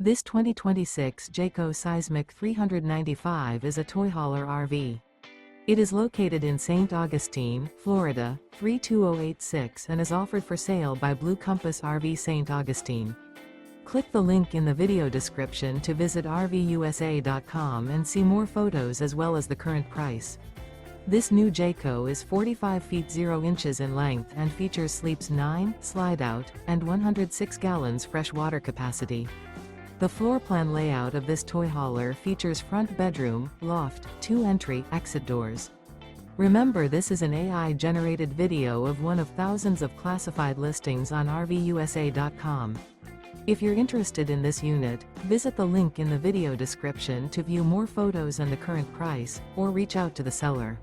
This 2026 Jayco Seismic 395 is a toy hauler RV. It is located in St. Augustine, Florida, 32086 and is offered for sale by Blue Compass RV St. Augustine. Click the link in the video description to visit RVUSA.com and see more photos as well as the current price. This new Jayco is 45 feet 0 inches in length and features sleeps 9, Slideout, and 106 gallons fresh water capacity. The floor plan layout of this toy hauler features front bedroom, loft, 2 entry, exit doors. Remember, this is an AI-generated video of one of thousands of classified listings on RVUSA.com. If you're interested in this unit, visit the link in the video description to view more photos and the current price, or reach out to the seller.